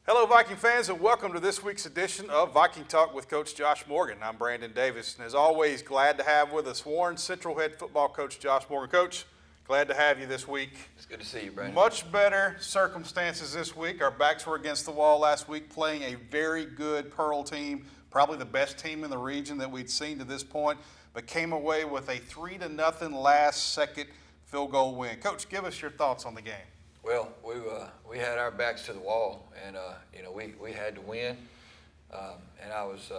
Hello, Viking fans, and welcome to this week's edition of Viking Talk with Coach Josh Morgan. I'm Brandon Davis, and as always, glad to have with us Warren Central head football coach Josh Morgan. Coach, glad to have you this week. It's good to see you, Brandon. Much better circumstances this week. Our backs were against the wall last week, playing a very good Pearl team, probably the best team in the region that we'd seen to this point, but came away with a 3-0 last-second field goal win. Coach, give us your thoughts on the game. Well, we had our backs to the wall, and we had to win, and I was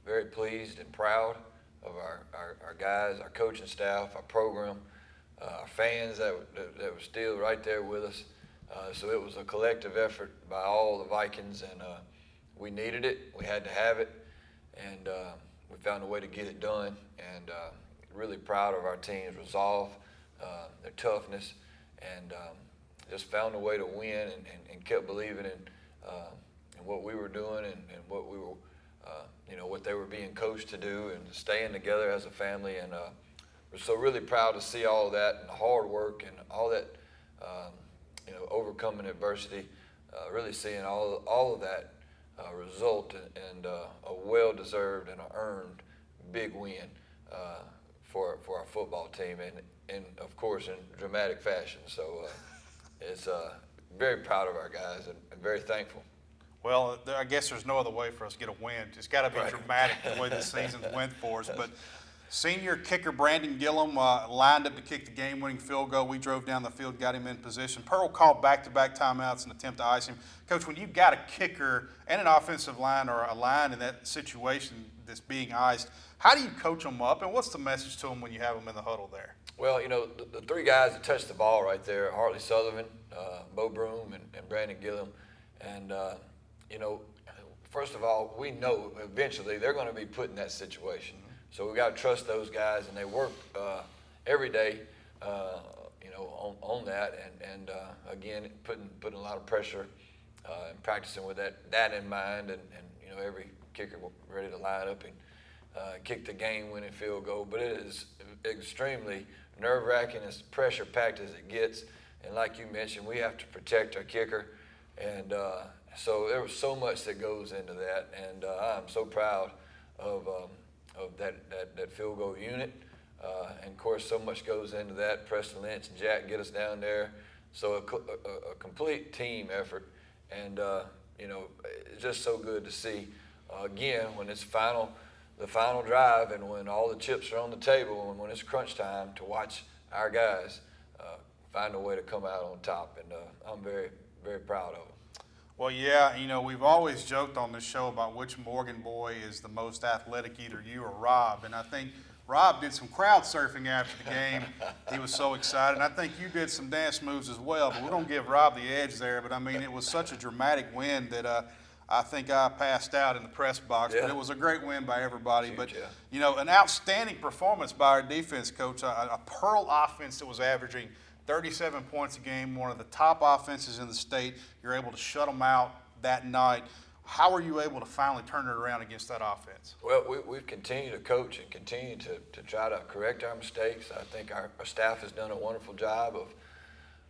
very pleased and proud of our guys, our coaching staff, our program, our fans that were still right there with us. So it was a collective effort by all the Vikings, and we needed it. We had to have it, and we found a way to get it done. And really proud of our team's resolve, their toughness, and just found a way to win and kept believing in what we were doing and what we were, what they were being coached to do and staying together as a family. And we're so really proud to see all of that and the hard work and all that, overcoming adversity, really seeing all of that result and a well-deserved and earned big win for our football team and of course in dramatic fashion. So. It's very proud of our guys and very thankful. Well, I guess there's no other way for us to get a win. It's got to be dramatic the way this season went for us. But senior kicker Brandon Gillum lined up to kick the game-winning field goal. We drove down the field, got him in position. Pearl called back-to-back timeouts in an attempt to ice him. Coach, when you've got a kicker and an offensive line or a line in that situation that's being iced, how do you coach them up, and what's the message to them when you have them in the huddle there? Well, the three guys that touched the ball right there, Hartley Sullivan, Bo Broom, and Brandon Gillum. And, first of all, we know eventually they're going to be put in that situation. So we got to trust those guys, and they work every day, on that. And again, putting a lot of pressure and practicing with that in mind. And every kicker ready to line up and kick the game-winning field goal. But it is extremely nerve-wracking, as pressure-packed as it gets. And like you mentioned, we have to protect our kicker. And so there was so much that goes into that. And I'm so proud of that field goal unit. And, of course, so much goes into that. Preston Lynch and Jack get us down there. So a complete team effort. And, it's just so good to see, again, when it's the final drive and when all the chips are on the table and when it's crunch time, to watch our guys find a way to come out on top. And I'm very, very proud of them. Well, yeah, we've always joked on this show about which Morgan boy is the most athletic, either you or Rob. And I think Rob did some crowd surfing after the game. He was so excited. And I think you did some dance moves as well. But we're going to give Rob the edge there. But, I mean, it was such a dramatic win that I think I passed out in the press box. Yeah. But it was a great win by everybody. Huge, but, yeah. An outstanding performance by our defense, Coach. A Pearl offense that was averaging 37 points a game, one of the top offenses in the state. You're able to shut them out that night. How were you able to finally turn it around against that offense? Well, we've continued to coach and continue to try to correct our mistakes. I think our staff has done a wonderful job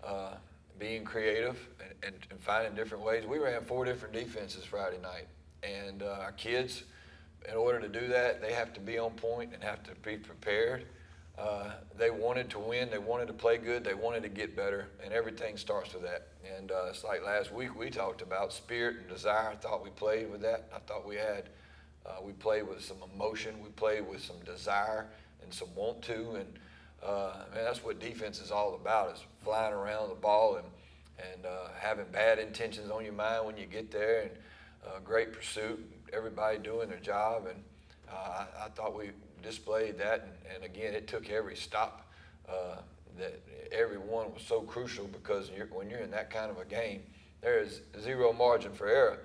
of being creative and finding different ways. We ran 4 different defenses Friday night, and our kids, in order to do that, they have to be on point and have to be prepared. They wanted to win, they wanted to play good, they wanted to get better, and everything starts with that. And it's like last week we talked about spirit and desire. I thought we played with that. I thought we played with some emotion, we played with some desire and some want to, and that's what defense is all about, is flying around the ball and having bad intentions on your mind when you get there, and great pursuit, everybody doing their job. And I thought we displayed that, and again, it took every stop. That every one was so crucial, because when you're in that kind of a game, there is zero margin for error.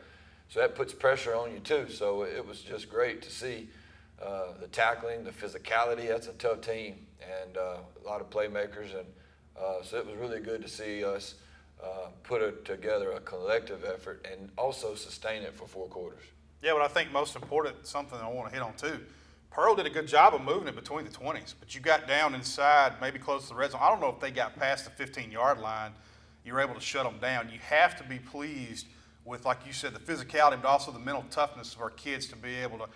So that puts pressure on you too. So it was just great to see the tackling, the physicality. That's a tough team, and a lot of playmakers, and so it was really good to see us put together a collective effort and also sustain it for 4 quarters. Yeah, but I think most important, something I want to hit on too, Pearl did a good job of moving it between the 20s, but you got down inside, maybe close to the red zone. I don't know if they got past the 15-yard line. You were able to shut them down. You have to be pleased with, like you said, the physicality, but also the mental toughness of our kids to be able to,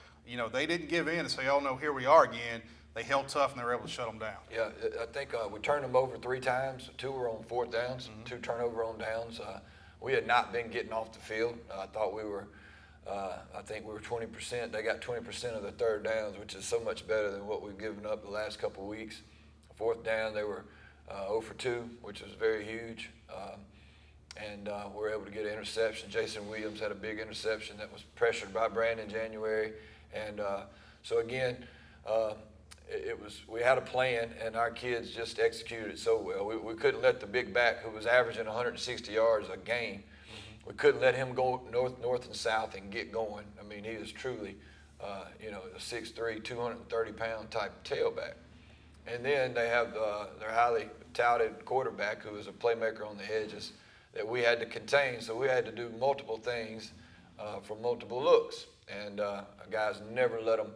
they didn't give in and say, oh no, here we are again. They held tough and they were able to shut them down. Yeah, I think we turned them over 3 times. 2 were on 4th downs, 2 turnover on downs. We had not been getting off the field. I thought we were, I think we were 20%. They got 20% of the 3rd downs, which is so much better than what we've given up the last couple of weeks. 4th down, they were 0 for 2, which was very huge. And we were able to get an interception. Jason Williams had a big interception that was pressured by Brandon January. And so again, we had a plan, and our kids just executed it so well. We couldn't let the big back, who was averaging 160 yards a game, we couldn't let him go north and south and get going. I mean, he is truly, a 6'3", 230-pound type tailback. And then they have their highly touted quarterback, who is a playmaker on the edges, that we had to contain. So we had to do multiple things from multiple looks. And guys never let them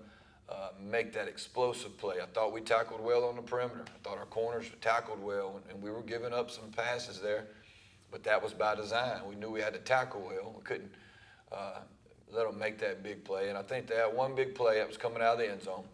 make that explosive play. I thought we tackled well on the perimeter. I thought our corners tackled well, and we were giving up some passes there, but that was by design. We knew we had to tackle well. We couldn't let them make that big play. And I think they had one big play that was coming out of the end zone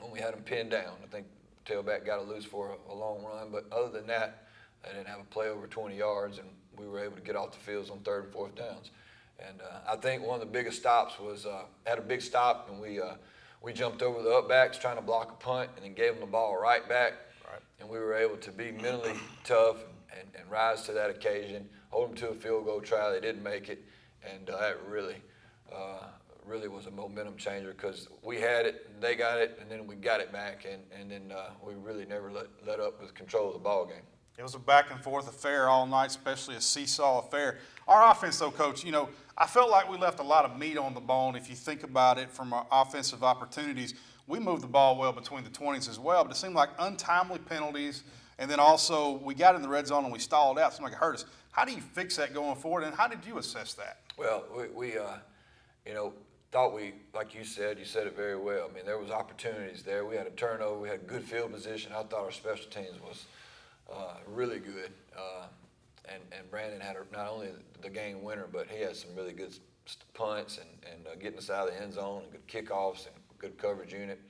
when we had them pinned down. I think tailback got it loose for a long run, but other than that, they didn't have a play over 20 yards, and we were able to get off the fields on 3rd and 4th downs. And I think one of the biggest stops was had a big stop, and we jumped over the upbacks trying to block a punt, and then gave them the ball right back. Right. And we were able to be mentally tough and rise to that occasion, hold them to a field goal try. They didn't make it, and that really was a momentum changer, because we had it, and they got it, and then we got it back, and then we really never let up with control of the ball game. It was a back-and-forth affair all night, especially a seesaw affair. Our offense, though, Coach, I felt like we left a lot of meat on the bone. If you think about it from our offensive opportunities, we moved the ball well between the 20s as well, but it seemed like untimely penalties, and then also we got in the red zone and we stalled out. It seemed like it hurt us. How do you fix that going forward, and how did you assess that? Well, we thought like you said it very well. I mean, there was opportunities there. We had a turnover. We had good field position. I thought our special teams was really good, and Brandon had not only the game winner, but he had some really good punts and getting us out of the end zone, and good kickoffs, and good coverage unit.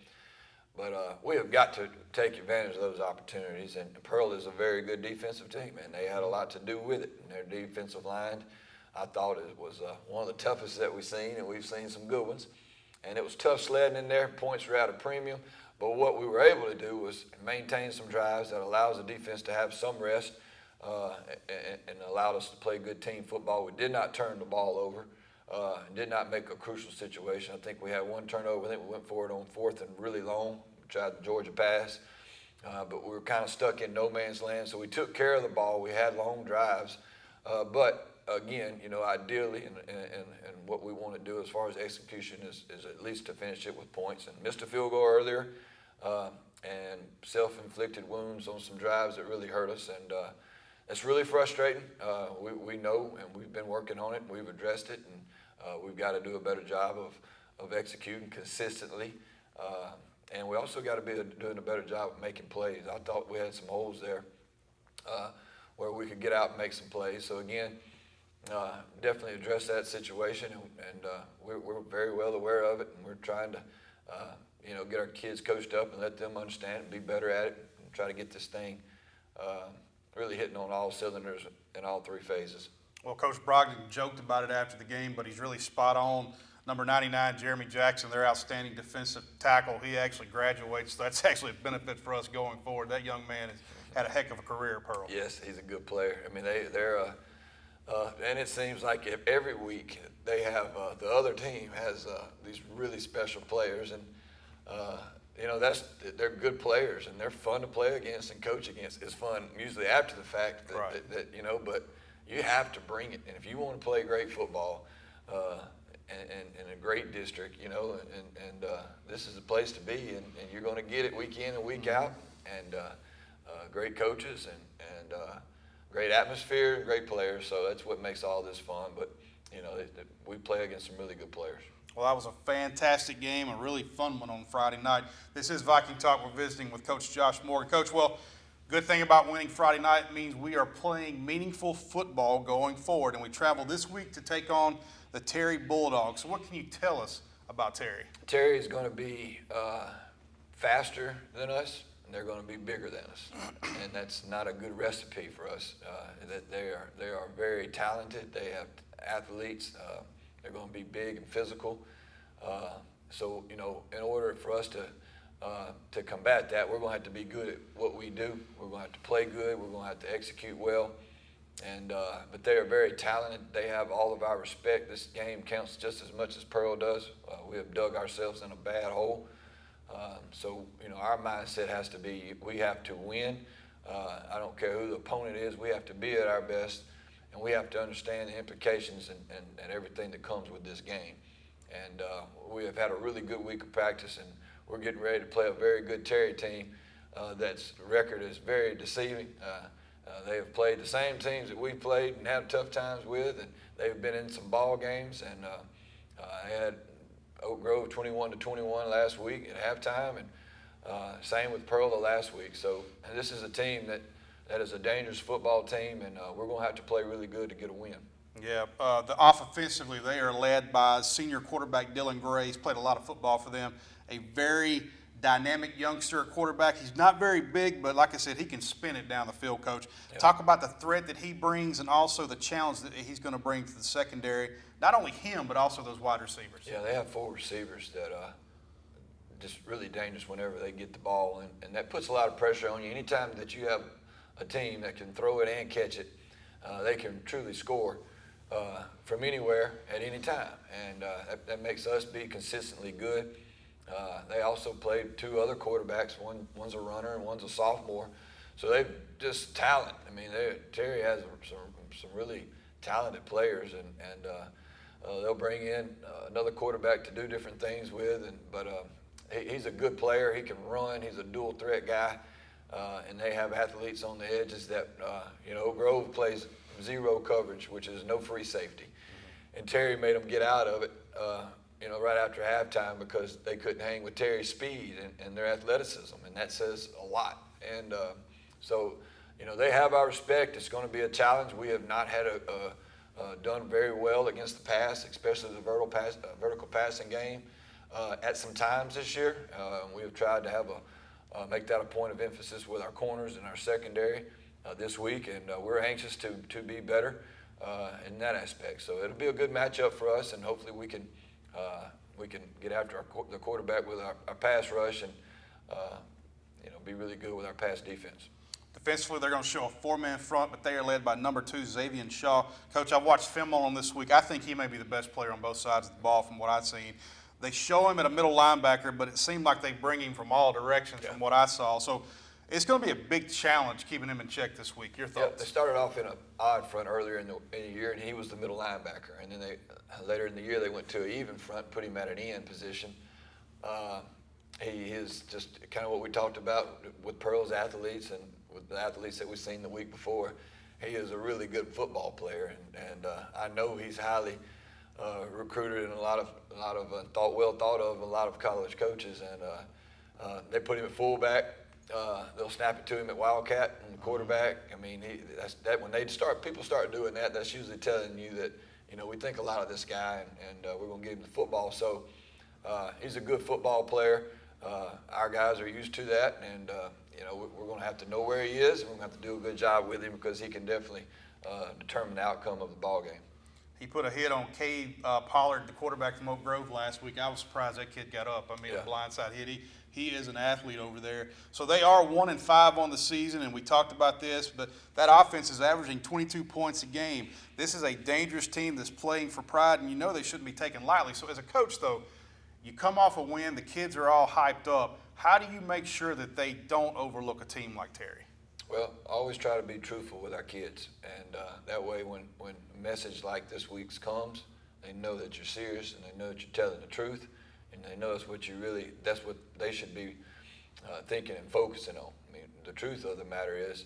But we have got to take advantage of those opportunities, and Pearl is a very good defensive team, and they had a lot to do with it. And their defensive line, I thought it was one of the toughest that we've seen, and we've seen some good ones. And it was tough sledding in there. Points were at a premium. But what we were able to do was maintain some drives that allows the defense to have some rest and allowed us to play good team football. We did not turn the ball over and did not make a crucial situation. I think we had one turnover. I think we went for it on 4th and really long. We tried the Georgia pass, but we were kind of stuck in no man's land. So we took care of the ball. We had long drives. But again, ideally, and what we want to do as far as execution is at least to finish it with points. And missed a field goal earlier, and self-inflicted wounds on some drives that really hurt us, and it's really frustrating. We know, and we've been working on it. We've addressed it, and we've got to do a better job of executing consistently. And we also got to be doing a better job of making plays. I thought we had some holes there where we could get out and make some plays. So again, definitely address that situation, and we're very well aware of it, and we're trying to get our kids coached up and let them understand and be better at it, and try to get this thing really hitting on all cylinders in all 3 phases. Well, Coach Brogdon joked about it after the game, but he's really spot on. Number 99, Jeremy Jackson, their outstanding defensive tackle, he actually graduates. So that's actually a benefit for us going forward. That young man has had a heck of a career at Pearl. Yes, he's a good player. I mean, they're and it seems like every week they have the other team has these really special players, and they're good players, and they're fun to play against and coach against. It's fun usually after the fact that but you have to bring it. And if you want to play great football and in a great district, and this is the place to be, and you're going to get it week in and week out, and great coaches and great atmosphere and great players. So that's what makes all this fun. But we play against some really good players. Well, that was a fantastic game, a really fun one on Friday night. This is Viking Talk. We're visiting with Coach Josh Morgan. Coach, well, Good thing about winning Friday night means we are playing meaningful football going forward, and we travel this week to take on the Terry Bulldogs. So what can you tell us about Terry? Terry is going to be faster than us, and they're going to be bigger than us, and that's not a good recipe for us. That they are very talented. They have athletes. They're going to be big and physical. So in order for us to combat that, we're going to have to be good at what we do. We're going to have to play good. We're going to have to execute well. And but they are very talented. They have all of our respect. This game counts just as much as Pearl does. We have dug ourselves in a bad hole. So our mindset has to be we have to win. I don't care who the opponent is. We have to be at our best, and we have to understand the implications and everything that comes with this game. And we have had a really good week of practice, and we're getting ready to play a very good Terry team that's record is very deceiving. They have played the same teams that we played and had tough times with, and they've been in some ball games. And I had Oak Grove 21-21 last week at halftime, and same with Pearl the last week. So this is a team that is a dangerous football team, and we're going to have to play really good to get a win. Yeah, offensively, they are led by senior quarterback Dylan Gray. He's played a lot of football for them. A very dynamic youngster at quarterback. He's not very big, but like I said, he can spin it down the field, Coach. Yep. Talk about the threat that he brings and also the challenge that he's going to bring to the secondary. Not only him, but also those wide receivers. Yeah, they have 4 receivers that just really dangerous whenever they get the ball, and that puts a lot of pressure on you. Anytime that you have a team that can throw it and catch it, they can truly score from anywhere at any time, and that makes us be consistently good. They also played 2 other quarterbacks. One's a runner and one's a sophomore, so they've just talent. I mean, Terry has some really talented players, and they'll bring in another quarterback to do different things with. But he's a good player. He can run. He's a dual threat guy, and they have athletes on the edges that Grove plays zero coverage, which is no free safety, and Terry made them get out of it. Right after halftime because they couldn't hang with Terry's speed and their athleticism, and that says a lot. And so they have our respect. It's going to be a challenge. We have not had done very well against the pass, especially the vertical passing game at some times this year. We have tried to have make that a point of emphasis with our corners and our secondary this week, and we're anxious to be better in that aspect. So it'll be a good matchup for us, and hopefully we can get after the quarterback with our pass rush and be really good with our pass defense. Defensively, they're going to show a 4-man front, but they are led by number 2, Xavier Shaw. Coach, I watched film on him this week. I think he may be the best player on both sides of the ball from what I've seen. They show him at a middle linebacker, but it seemed like they bring him from all directions from what I saw. So it's going to be a big challenge keeping him in check this week. Your thoughts? Yeah, they started off in an odd front earlier in the year, and he was the middle linebacker. And then later in the year, they went to an even front, put him at an end position. He is just kind of what we talked about with Pearl's athletes and with the athletes that we've seen the week before. He is a really good football player, and I know he's highly recruited and a lot of well thought of a lot of college coaches. And they put him at fullback. They'll snap it to him at Wildcat and quarterback. I mean, when people start doing that, that's usually telling you that we think a lot of this guy, and we're going to give him the football. So he's a good football player. Our guys are used to that, and we're going to have to know where he is, and we're going to have to do a good job with him because he can definitely determine the outcome of the ball game. He put a hit on Cade Pollard, the quarterback from Oak Grove last week. I was surprised that kid got up. I mean, a blindside hit. He is an athlete over there. So they are 1-5 on the season, and we talked about this, but that offense is averaging 22 points a game. This is a dangerous team that's playing for pride, and they shouldn't be taken lightly. So as a coach, though, you come off a win, the kids are all hyped up. How do you make sure that they don't overlook a team like Terry? Well, always try to be truthful with our kids, and that way when a message like this week's comes, they know that you're serious and they know that you're telling the truth, and they know that's what they should be thinking and focusing on. I mean, the truth of the matter is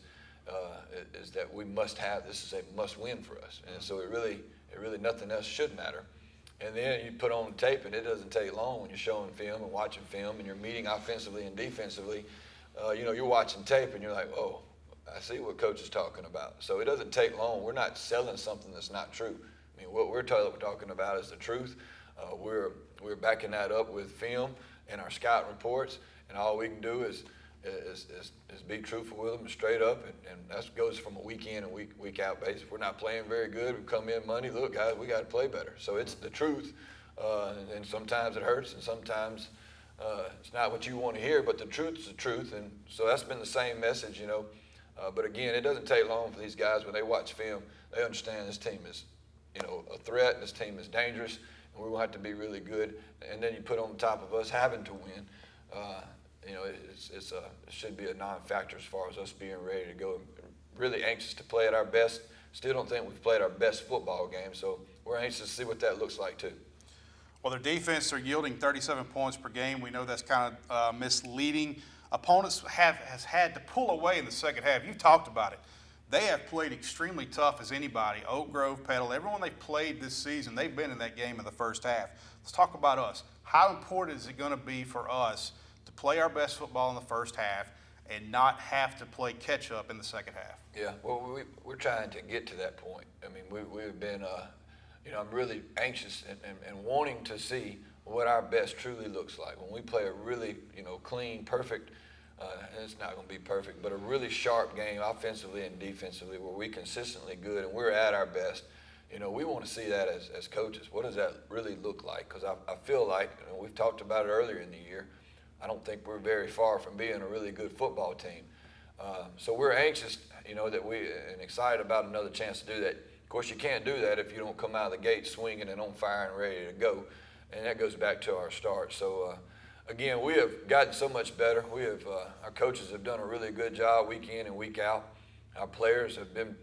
that we must have, this is a must-win for us, and so it really nothing else should matter. And then you put on the tape, and it doesn't take long when you're showing film and watching film, and you're meeting offensively and defensively. You're watching tape, and you're like, oh, I see what Coach is talking about. So it doesn't take long. We're not selling something that's not true. I mean, what we're talking about is the truth. We're backing that up with film and our scout reports, and all we can do is be truthful with them and straight up, and that goes from a week in and week out basis. If we're not playing very good, we come in Monday, look guys, we got to play better. So it's the truth, and sometimes it hurts, and sometimes it's not what you want to hear, but the truth is the truth. And so that's been the same message, you know. But again, it doesn't take long for these guys when they watch film. They understand this team is, you know, a threat. This team is dangerous, and we will have to be really good. And then you put on top of us having to win. You know, it should be a non-factor as far as us being ready to go. Really anxious to play at our best. Still don't think we've played our best football game, so we're anxious to see what that looks like too. Well, their defense, they're yielding 37 points per game. We know that's kind of misleading. Opponents has had to pull away in the second half. You talked about it. They have played extremely tough as anybody. Oak Grove, Petal, everyone they've played this season, they've been in that game in the first half. Let's talk about us. How important is it going to be for us to play our best football in the first half and not have to play catch-up in the second half? Yeah, well, we're trying to get to that point. I mean, we've been, you know, I'm really anxious and wanting to see what our best truly looks like. When we play a really, you know, clean, perfect, and it's not going to be perfect, but a really sharp game offensively and defensively where we're consistently good and we're at our best, you know, we want to see that as coaches. What does that really look like? Because I feel like, you know, we've talked about it earlier in the year, I don't think we're very far from being a really good football team. So we're anxious, you know, and excited about another chance to do that. Of course, you can't do that if you don't come out of the gate swinging and on fire and ready to go. And that goes back to our start. So, again, we have gotten so much better. We have our coaches have done a really good job week in and week out. Our players have been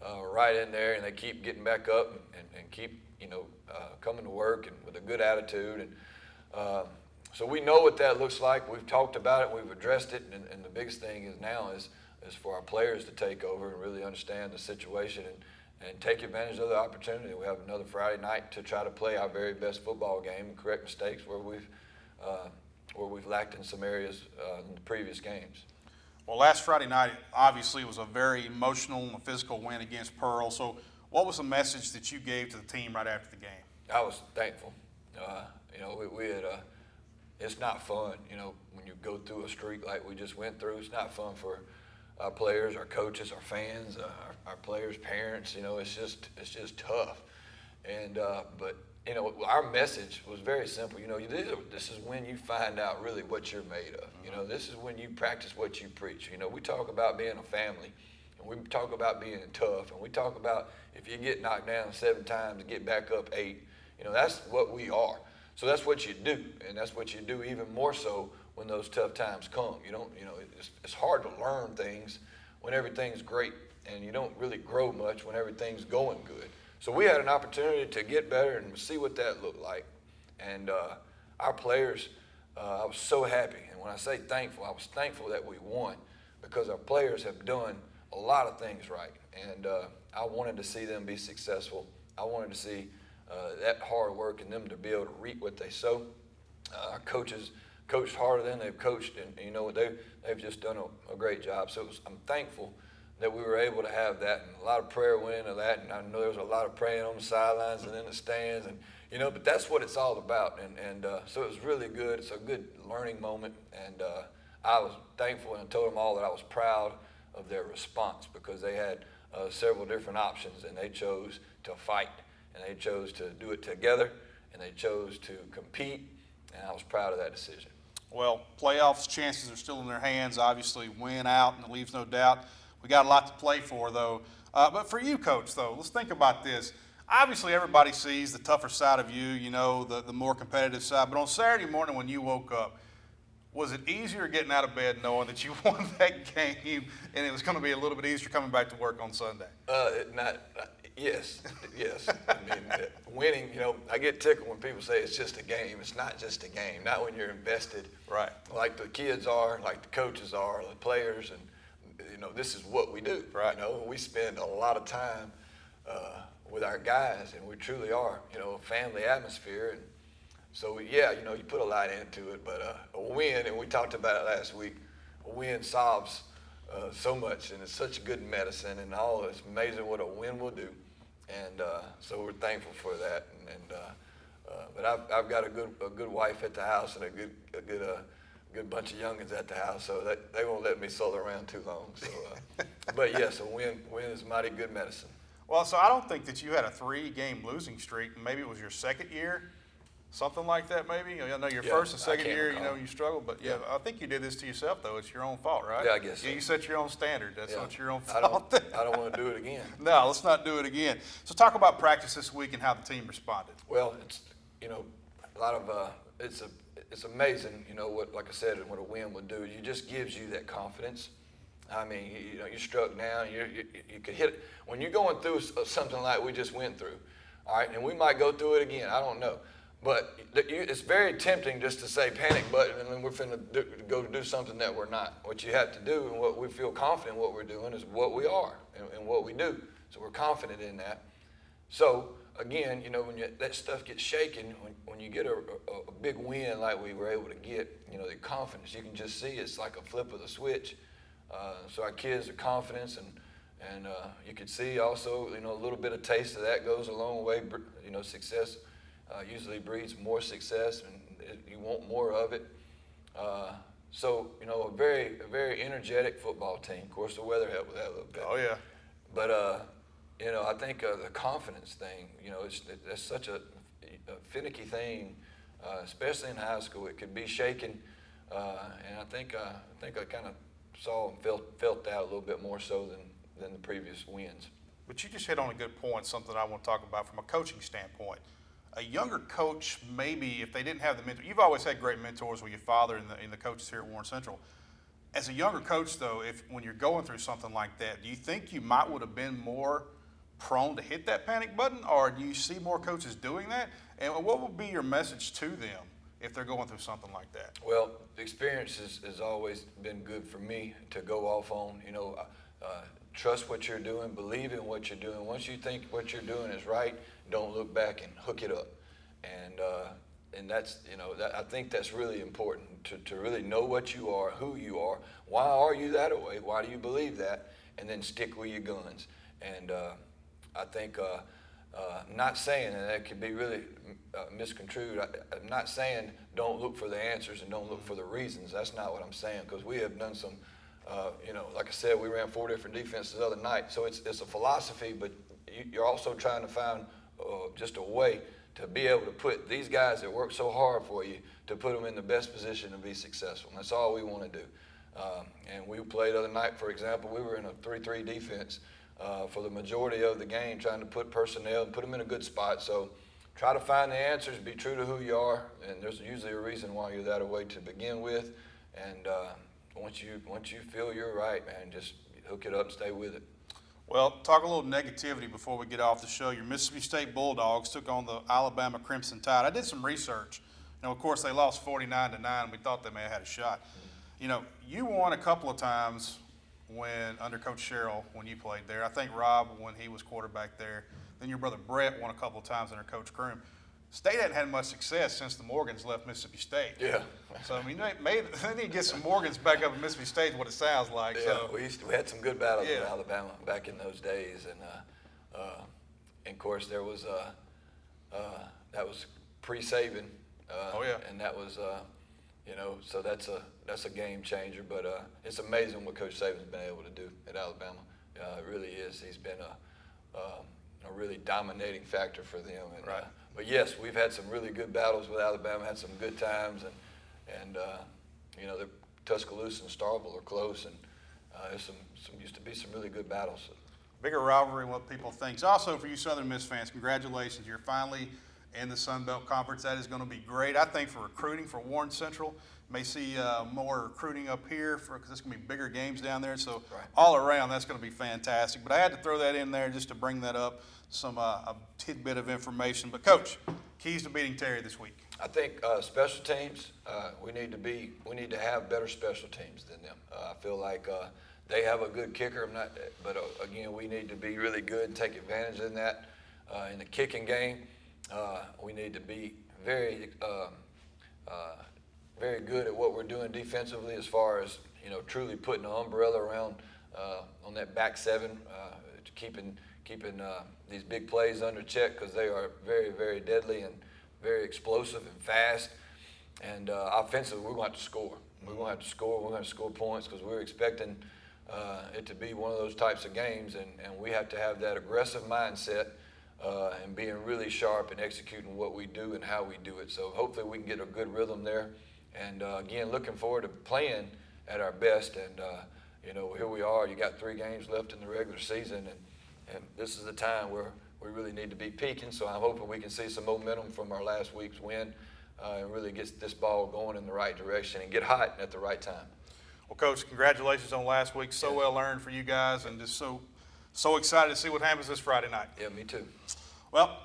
right in there, and they keep getting back up and keep, you know, coming to work and with a good attitude. And so we know what that looks like. We've talked about it. We've addressed it. And the biggest thing is now is for our players to take over and really understand the situation and take advantage of the opportunity. We have another Friday night to try to play our very best football game and correct mistakes where we've lacked in some areas in the previous games. Well, last Friday night, obviously, was a very emotional and physical win against Pearl. So what was the message that you gave to the team right after the game? I was thankful. You know, we had it's not fun, you know, when you go through a streak like we just went through. It's not fun for our players, our coaches, our fans, our players' parents. You know, it's just tough. And but you know, our message was very simple. You know, this is when you find out really what you're made of. You know, this is when you practice what you preach. You know, we talk about being a family, and we talk about being tough, and we talk about if you get knocked down 7 times, get back up 8. You know, that's what we are. So that's what you do, and that's what you do even more so when those tough times come. You know, it's hard to learn things when everything's great, and you don't really grow much when everything's going good. So we had an opportunity to get better and see what that looked like. And our players, I was so happy. And when I say thankful, I was thankful that we won because our players have done a lot of things right. And I wanted to see them be successful. I wanted to see that hard work in them to be able to reap what they sow. Our coaches coached harder than they've coached, and you know they've just done a great job. So I'm thankful that we were able to have that, and a lot of prayer went into that. And I know there was a lot of praying on the sidelines and in the stands, and you know, but that's what it's all about. And so it was really good. It's a good learning moment, and I was thankful, and I told them all that I was proud of their response because they had several different options, and they chose to fight. And they chose to do it together, and they chose to compete, and I was proud of that decision. Well, playoffs chances are still in their hands. Obviously, win out, and it leaves no doubt. We got a lot to play for, though. But for you, Coach, though, let's think about this. Obviously, everybody sees the tougher side of you, you know, the more competitive side. But on Saturday morning when you woke up, was it easier getting out of bed knowing that you won that game and it was going to be a little bit easier coming back to work on Sunday? Yes. I mean, winning, you know, I get tickled when people say it's just a game. It's not just a game. Not when you're invested. Right. Like the kids are, like the coaches are, the players, and, you know, this is what we do. Right. You know, we spend a lot of time with our guys, and we truly are, you know, a family atmosphere. And so, yeah, you know, you put a lot into it, but a win, and we talked about it last week, a win solves so much, and it's such good medicine, and all. It's amazing what a win will do, and so we're thankful for that. But I've got a good wife at the house and a good bunch of youngins at the house, so that they won't let me soul around too long. So, but yes, a win is mighty good medicine. Well, so I don't think that you had a 3-game losing streak. Maybe it was your second year, something like that. Maybe I know your Yeah, first and I second can't year, recall. you struggled, but yeah, I think you did this to yourself though. It's your own fault, right? Yeah, I guess so. Yeah, you set your own standard. That's Yeah. not your own I fault. don't want to do it again. No, let's not do it again. So talk about practice this week and how the team responded. Well, it's a lot of it's amazing, what, like I said, what a win would do. It just gives you that confidence. I mean, you're struck down. You could hit it when you're going through something like we just went through. All right, and we might go through it again. I don't know, but it's very tempting just to say panic button and then we're finna go to do something that we're not. What you have to do and what we feel confident in what we're doing is what we are and what we do. So we're confident in that. So again, when that stuff gets shaken, when you get a big win like we were able to get, the confidence, you can just see it's like a flip of the switch. So our kids are confident, and you could see also, a little bit of taste of that goes a long way. Success usually breeds more success, and you want more of it. So, a very energetic football team. Of course, the weather helped with that a little bit. Oh yeah. But I think the confidence thing, that's such a finicky thing, especially in high school. It could be shaken, and I think I kind of saw and felt that a little bit more so than the previous wins. But you just hit on a good point, something I want to talk about from a coaching standpoint. A younger coach, maybe if they didn't have the mentor, you've always had great mentors with your father and the coaches here at Warren Central. As a younger coach, though, when you're going through something like that, do you think you would have been more prone to hit that panic button, or do you see more coaches doing that? And what would be your message to them if they're going through something like that? Well, the experience has always been good for me to go off on. Trust what you're doing, believe in what you're doing. Once you think what you're doing is right, don't look back and hook it up. And that's, I think that's really important to really know what you are, who you are, why are you that way, why do you believe that, and then stick with your guns. And I think, not saying, and that could be really misconstrued, I'm not saying don't look for the answers and don't look for the reasons. That's not what I'm saying, because we have done some, like I said, we ran 4 different defenses the other night. So it's a philosophy, but you're also trying to find just a way to be able to put these guys that work so hard for you, to put them in the best position to be successful. And that's all we want to do. And we played the other night, for example, we were in a 3-3 defense for the majority of the game, trying to put personnel and put them in a good spot. So try to find the answers, be true to who you are, and there's usually a reason why you're that way to begin with. And once you feel you're right, man, just hook it up and stay with it. Well, talk a little negativity before we get off the show. Your Mississippi State Bulldogs took on the Alabama Crimson Tide. I did some research. Of course, they lost 49-9. We thought they may have had a shot. You won a couple of times under Coach Sherrill when you played there. I think Rob, when he was quarterback there. Then your brother Brett won a couple of times under Coach Croom. State hadn't had much success since the Morgans left Mississippi State. Yeah. So, they need to get some Morgans back up at Mississippi State is what it sounds like. Yeah, So. we had some good battles with Alabama back in those days. And of course, there was that was pre-Saban. Oh, yeah. And that was, so that's a game changer. But it's amazing what Coach Saban's been able to do at Alabama. It really is. He's been a really dominating factor for them. And, right. But yes, we've had some really good battles with Alabama. Had some good times, and the Tuscaloosa and Starkville are close, and there's some used to be some really good battles. Bigger rivalry than what people think. Also, for you Southern Miss fans, congratulations. You're finally in the Sun Belt Conference. That is going to be great. I think for recruiting for Warren Central, may see more recruiting up here because there's going to be bigger games down there. So all around, that's going to be fantastic. But I had to throw that in there just to bring that up, a tidbit of information. But Coach, keys to beating Terry this week. I think special teams. We need to have better special teams than them. I feel like they have a good kicker. But again, we need to be really good and take advantage of that in the kicking game. We need to be very good at what we're doing defensively, as far as truly putting an umbrella around on that back seven, keeping these big plays under check, because they are very, very deadly and very explosive and fast. And offensively, we're going to have to score. We're going to have to score. We're going to score points, because we're expecting it to be one of those types of games, and we have to have that aggressive mindset and being really sharp and executing what we do and how we do it. So hopefully we can get a good rhythm there. And again, looking forward to playing at our best. And here we are. You got 3 games left in the regular season, and this is the time where we really need to be peaking. So I'm hoping we can see some momentum from our last week's win and really get this ball going in the right direction and get hot at the right time. Well, Coach, congratulations on last week. So well earned for you guys, and just so excited to see what happens this Friday night. Yeah, me too. Well,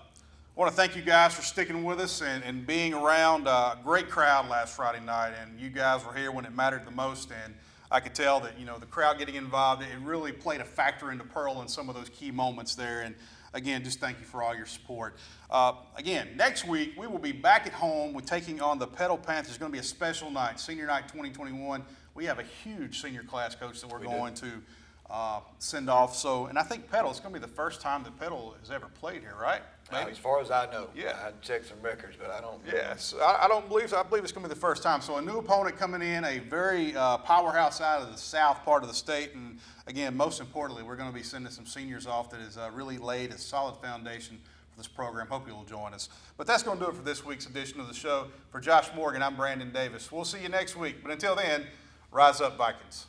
I want to thank you guys for sticking with us and being around. A great crowd last Friday night, and you guys were here when it mattered the most. And I could tell that, the crowd getting involved, it really played a factor into Pearl in some of those key moments there. And again, just thank you for all your support. Again, next week, we will be back at home. We're taking on the Petal Panthers. It's going to be a special night, Senior Night 2021. We have a huge senior class, Coach, that we're going to send off. So, and I think Petal, it's going to be the first time that Petal has ever played here, right? As far as I know. Yeah. I checked some records, but I don't know. Yes, I don't believe so. I believe it's going to be the first time. So a new opponent coming in, a very powerhouse out of the south part of the state. And again, most importantly, we're going to be sending some seniors off that has really laid a solid foundation for this program. Hope you'll join us. But that's going to do it for this week's edition of the show. For Josh Morgan, I'm Brandon Davis. We'll see you next week. But until then, rise up, Vikings.